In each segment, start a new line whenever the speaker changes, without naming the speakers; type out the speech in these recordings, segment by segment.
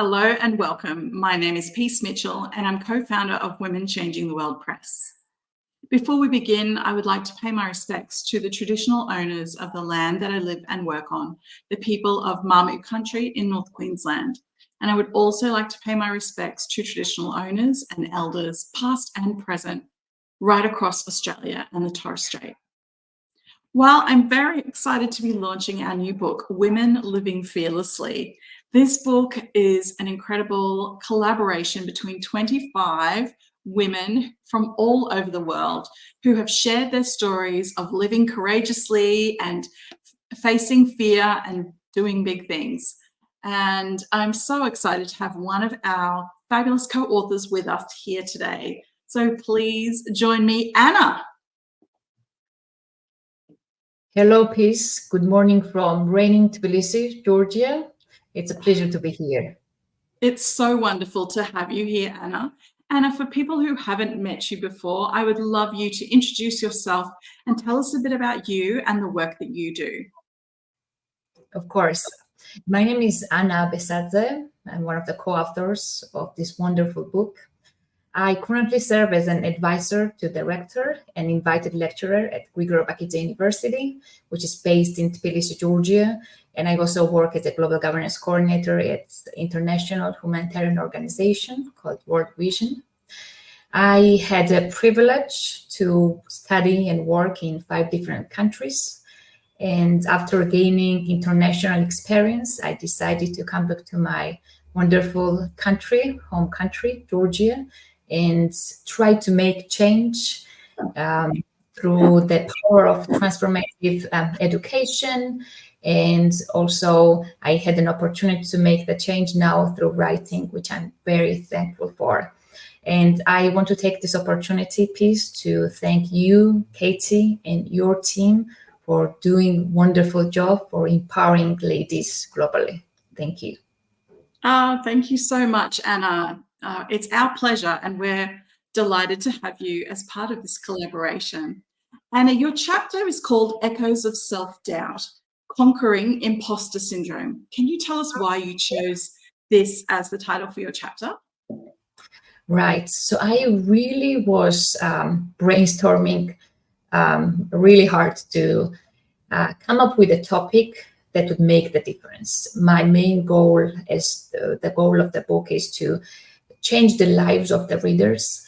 Hello and welcome. My name is Peace Mitchell and I'm co-founder of Women Changing the World Press. Before we begin, I would like to pay my respects to the traditional owners of the land that I live and work on, the people of Marmot Country in North Queensland. And I would also like to pay my respects to traditional owners and elders, past and present, right across Australia and the Torres Strait. While I'm very excited to be launching our new book, Women Living Fearlessly, this book is an incredible collaboration between 25 women from all over the world who have shared their stories of living courageously and facing fear and doing big things. And I'm so excited to have one of our fabulous co-authors with us here today. So please join me, Anna.
Hello, Peace. Good morning from raining Tbilisi, Georgia. It's a pleasure to be here.
It's so wonderful to have you here, Anna. Anna, for people who haven't met you before, I would love you to introduce yourself and tell us a bit about you and the work that you do.
Of course. My name is Anna Abesadze. I'm one of the co-authors of this wonderful book. I currently serve as an advisor to the rector and invited lecturer at Grigor Bakidze University, which is based in Tbilisi, Georgia. And I also work as a global governance coordinator at the international humanitarian organization called World Vision. I had the privilege to study and work in 5 different countries. And after gaining international experience, I decided to come back to my wonderful country, home country, Georgia, and try to make change through the power of transformative education. And also I had an opportunity to make the change now through writing, which I'm very thankful for. And I want to take this opportunity, Peace, to thank you, Katie, and your team for doing wonderful job for empowering ladies globally. Thank you.
Thank you so much, Anna. It's our pleasure, and we're delighted to have you as part of this collaboration. Anna, your chapter is called Echoes of Self-Doubt, Conquering Imposter Syndrome. Can you tell us why you chose this as the title for your chapter?
Right. So I really was brainstorming really hard to come up with a topic that would make the difference. My main goal is the goal of the book is to change the lives of the readers.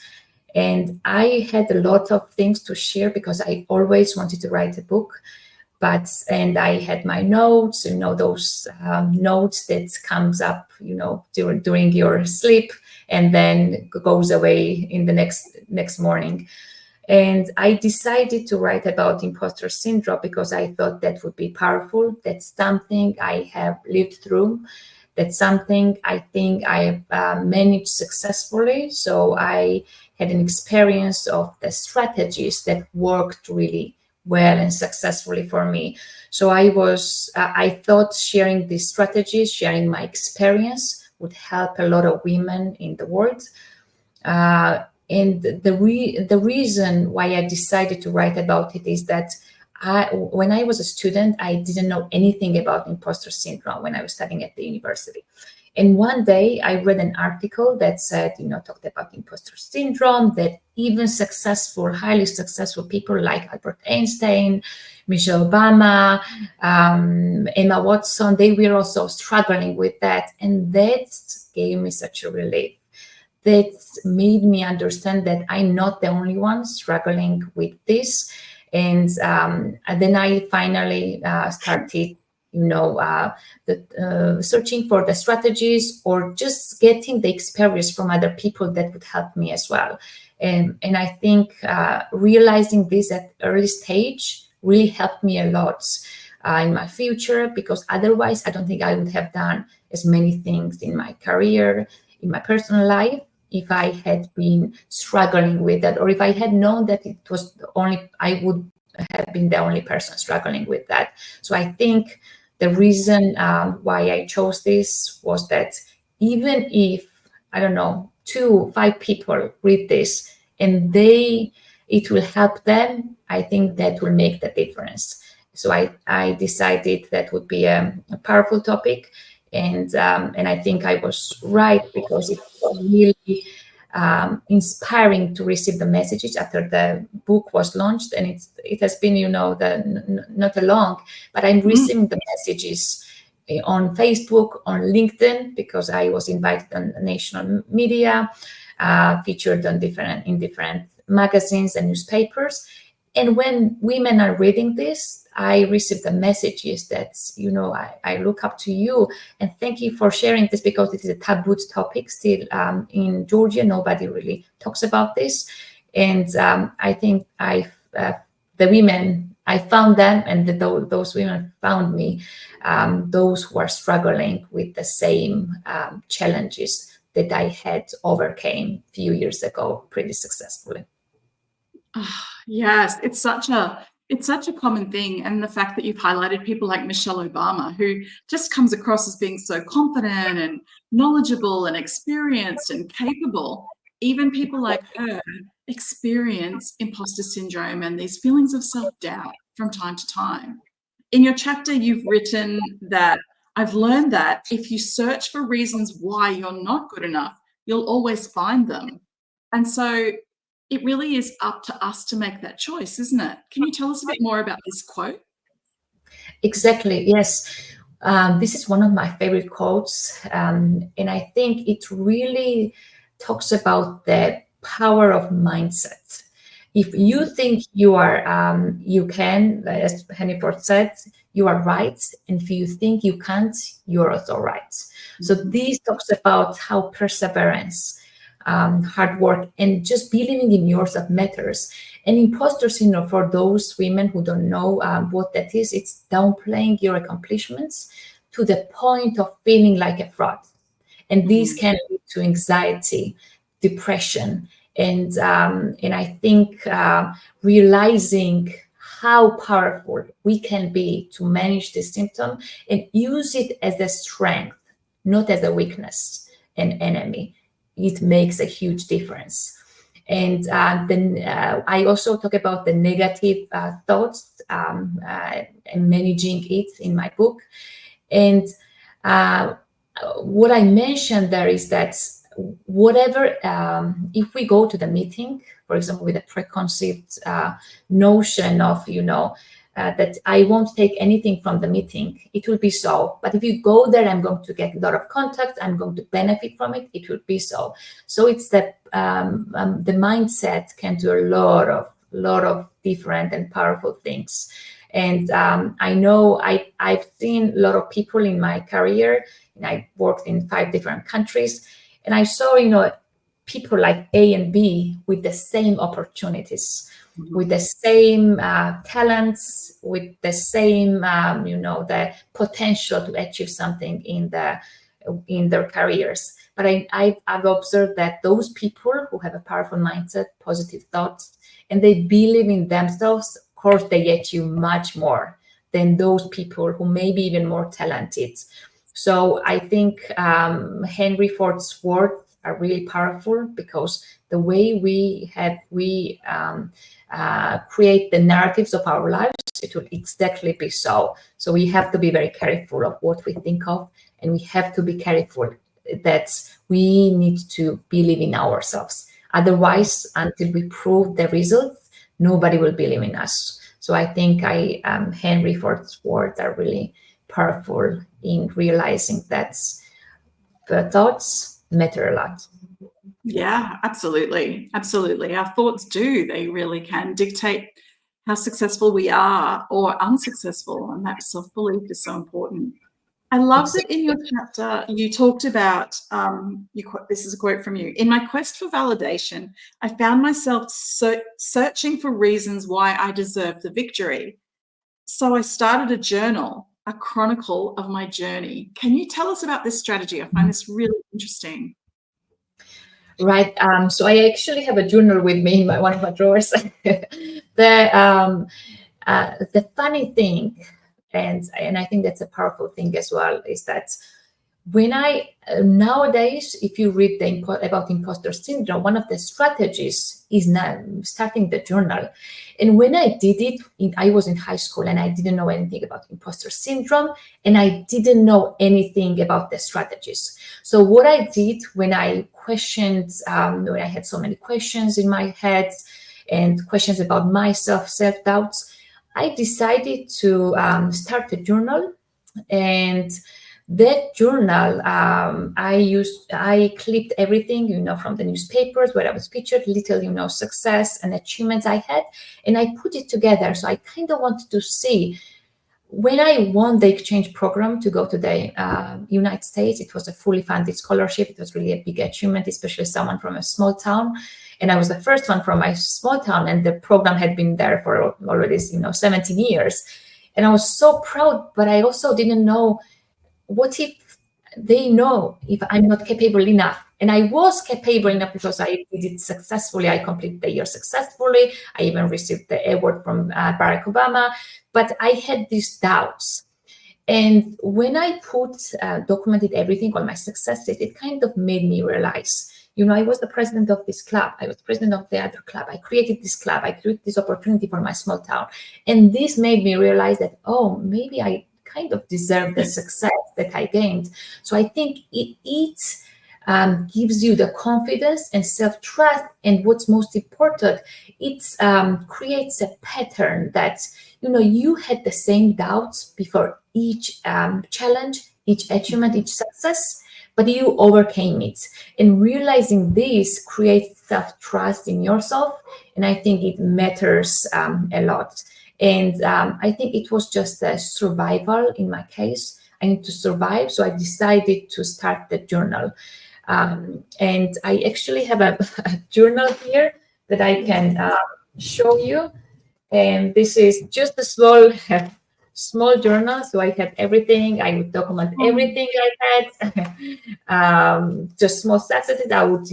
And I had a lot of things to share because I always wanted to write a book. And I had my notes, those notes that comes up, during your sleep and then goes away in the next morning. And I decided to write about imposter syndrome because I thought that would be powerful. That's something I have lived through. That's something I think I have managed successfully. So I had an experience of the strategies that worked really well and successfully for me. So I thought sharing these strategies, sharing my experience would help a lot of women in the world. And the reason why I decided to write about it is that when I was a student, I didn't know anything about imposter syndrome when I was studying at the university. And one day I read an article that said, talked about imposter syndrome, that even highly successful people like Albert Einstein, Michelle Obama, Emma Watson, they were also struggling with that. And that gave me such a relief. That made me understand that I'm not the only one struggling with this. And then I finally started, searching for the strategies or just getting the experience from other people that would help me as well. And I think realizing this at early stage really helped me a lot in my future, because otherwise I don't think I would have done as many things in my career, in my personal life, if I had been struggling with that, or if I had known that it was I would have been the only person struggling with that. So I think the reason why I chose this was that even if, 5 people read this and it will help them, I think that will make the difference. So I decided that would be a powerful topic. And I think I was right, because it's really inspiring to receive the messages after the book was launched, and it has been, not a long, but I'm receiving the messages on Facebook, on LinkedIn, because I was invited on national media, featured in different magazines and newspapers. And when women are reading this, I receive the messages that, I look up to you, and thank you for sharing this, because it is a taboo topic still in Georgia. Nobody really talks about this. And I think the women, I found them, and those women found me, those who are struggling with the same challenges that I had overcame a few years ago pretty successfully.
Yes, it's such a common thing. And the fact that you've highlighted people like Michelle Obama, who just comes across as being so confident and knowledgeable and experienced and capable. Even people like her experience imposter syndrome and these feelings of self-doubt from time to time. In your chapter, you've written that I've learned that if you search for reasons why you're not good enough, you'll always find them. And so it really is up to us to make that choice, isn't it? Can you tell us a bit more about this quote?
Exactly, yes. This is one of my favorite quotes, and I think it really talks about the power of mindset. If you think you are, you can, as Henry said, you are right, and if you think you can't, you're also right. So this talks about how perseverance, hard work, and just believing in yourself matters. And imposter syndrome, for those women who don't know what that is, it's downplaying your accomplishments to the point of feeling like a fraud. And these can lead to anxiety, depression, and I think realizing how powerful we can be to manage this symptom and use it as a strength, not as a weakness, an enemy. It makes a huge difference. And then I also talk about the negative thoughts and managing it in my book. And what I mentioned there is that whatever, if we go to the meeting, for example, with a preconceived notion of, that I won't take anything from the meeting, it will be so. But if you go there, I'm going to get a lot of contacts, I'm going to benefit from it, it will be so. So it's that the mindset can do a lot of different and powerful things. And I know I've seen a lot of people in my career, and I worked in 5 different countries, and I saw, people like A and B with the same opportunities, with the same talents, with the same, the potential to achieve something in their careers. But I've observed that those people who have a powerful mindset, positive thoughts, and they believe in themselves, of course, they achieve much more than those people who may be even more talented. So I think Henry Ford's words are really powerful, because the way we create the narratives of our lives, it will exactly be so. So we have to be very careful of what we think of, and we have to be careful that we need to believe in ourselves. Otherwise, until we prove the results, nobody will believe in us. So I think Henry Ford's words are really powerful in realizing that the thoughts matter a lot.
Yeah, absolutely. Absolutely. Our thoughts do. They really can dictate how successful we are or unsuccessful. And that self-belief is so important. I love that in your chapter you talked about, this is a quote from you, "In my quest for validation, I found myself searching for reasons why I deserve the victory. So I started a journal, a chronicle of my journey." Can you tell us about this strategy? I find this really interesting.
Right. So I actually have a journal with me in one of my drawers. The funny thing, and I think that's a powerful thing as well, is that when I nowadays, if you read about imposter syndrome, one of the strategies is now starting the journal. And when I did it, I was in high school and I didn't know anything about imposter syndrome, and I didn't know anything about the strategies. So what I did when I questioned, when I had so many questions in my head and questions about myself, self-doubts, I decided to start a journal. And that journal, I clipped everything, from the newspapers where I was featured, little, success and achievements I had, and I put it together. So I kind of wanted to see, when I won the exchange program to go to the United States, it was a fully funded scholarship. It was really a big achievement, especially someone from a small town. And I was the first one from my small town, and the program had been there for already, 17 years. And I was so proud, but I also didn't know, what if they know if I'm not capable enough? And I was capable enough because I did it successfully. I completed the year successfully. I even received the award from Barack Obama. But I had these doubts. And when I documented everything, all my successes, it kind of made me realize, I was the president of this club. I was president of the other club. I created this club. I created this opportunity for my small town. And this made me realize that, oh, maybe I kind of deserve the success that I gained. So I think it gives you the confidence and self-trust. And what's most important, it creates a pattern that, you had the same doubts before each challenge, each achievement, each success, but you overcame it. And realizing this creates self-trust in yourself. And I think it matters a lot. And I think it was just a survival in my case. I need to survive. So I decided to start the journal. And I actually have a journal here that I can show you. And this is just a small journal. So I had everything. I would document everything I had. Just small successes. I would,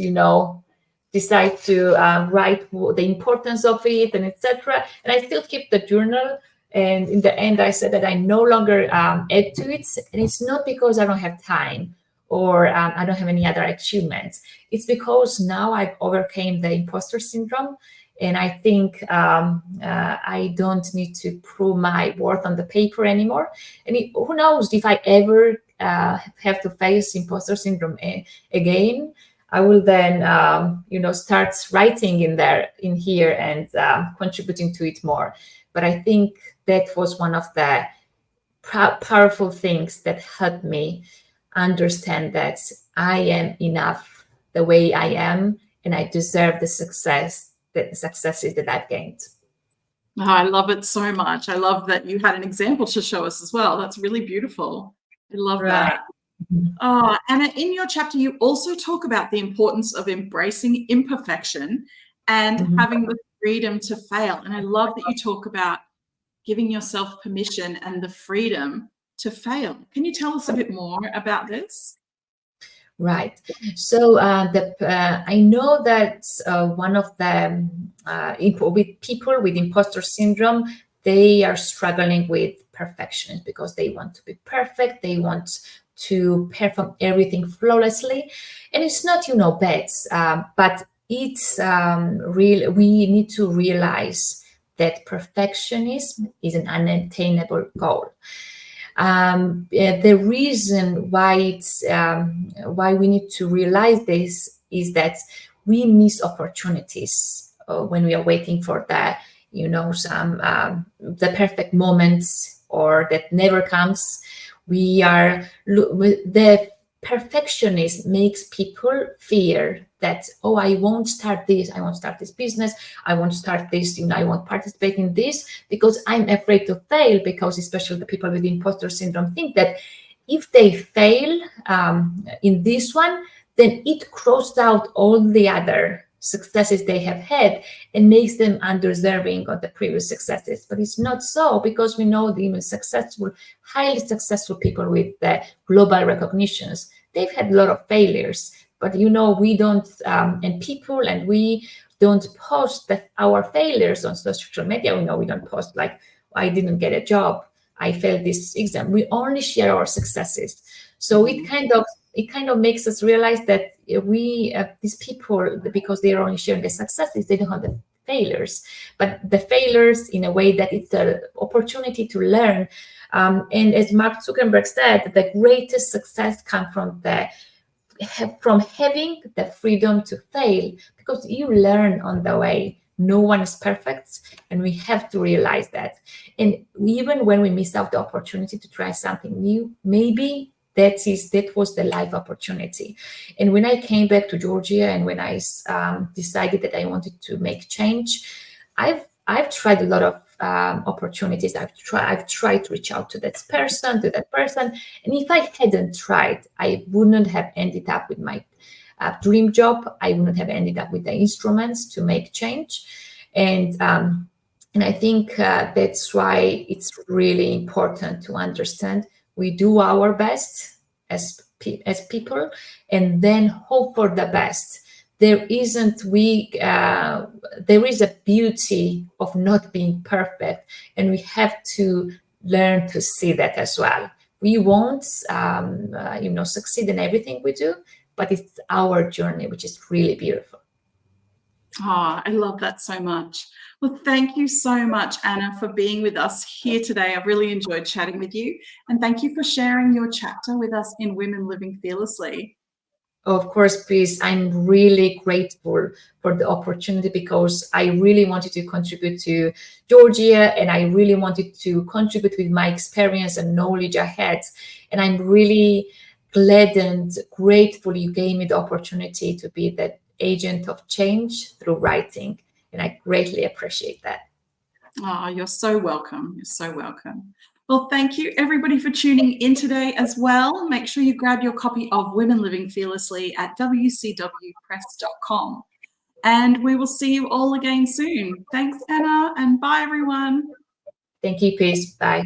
decide to write the importance of it, and etc. And I still keep the journal. And in the end, I said that I no longer add to it. And it's not because I don't have time or I don't have any other achievements. It's because now I've overcame the imposter syndrome. And I think I don't need to prove my worth on the paper anymore. And who knows, if I ever have to face imposter syndrome again, I will then, start writing in here and contributing to it more. But I think that was one of the powerful things that helped me understand that I am enough the way I am, and I deserve the successes that I've gained.
Oh, I love it so much. I love that you had an example to show us as well. That's really beautiful. I love that. Oh, and in your chapter, you also talk about the importance of embracing imperfection and having the freedom to fail. And I love that you talk about giving yourself permission and the freedom to fail. Can you tell us a bit more about this?
Right. So I know that one of the with people with imposter syndrome, they are struggling with perfection because they want to be perfect. They want to perform everything flawlessly, and it's not bad, but it's real. We need to realize that perfectionism is an unattainable goal. The reason why why we need to realize this is that we miss opportunities when we are waiting for the the perfect moments, or that never comes. The perfectionist makes people fear that, oh, I won't start this business, I won't start this, I won't participate in this because I'm afraid to fail, because especially the people with imposter syndrome think that if they fail in this one, then it crosses out all the other successes they have had and makes them undeserving of the previous successes. But it's not so, because we know the even highly successful people with the global recognitions, they've had a lot of failures. But we don't, and we don't post our failures on social media. We don't post like, I didn't get a job, I failed this exam. We only share our successes. So it kind of makes us realize that we these people, because they are only sharing the successes, they don't have the failures, but the failures in a way that it's an opportunity to learn. And as Mark Zuckerberg said, the greatest success comes from having the freedom to fail, because you learn on the way. No one is perfect, and we have to realize that. And even when we miss out the opportunity to try something new, maybe that was the life opportunity. And when I came back to Georgia, and when I decided that I wanted to make change, I've tried a lot of opportunities. I've tried to reach out to that person, and if I hadn't tried, I wouldn't have ended up with my dream job. I wouldn't have ended up with the instruments to make change. And I think that's why it's really important to understand we do our best as people, and then hope for the best. There is a beauty of not being perfect, and we have to learn to see that as well. We won't succeed in everything we do, but it's our journey, which is really beautiful.
Oh, I love that so much. Well, thank you so much, Anna, for being with us here today. I've really enjoyed chatting with you. And thank you for sharing your chapter with us in Women Living Fearlessly.
Of course, please. I'm really grateful for the opportunity, because I really wanted to contribute to Georgia, and I really wanted to contribute with my experience and knowledge I had. And I'm really glad and grateful you gave me the opportunity to be the agent of change through writing. And I greatly appreciate that.
Oh, you're so welcome. You're so welcome. Well, thank you everybody for tuning in today as well. Make sure you grab your copy of Women Living Fearlessly at wcwpress.com. And we will see you all again soon. Thanks, Anna, and bye, everyone.
Thank you, Chris. Bye.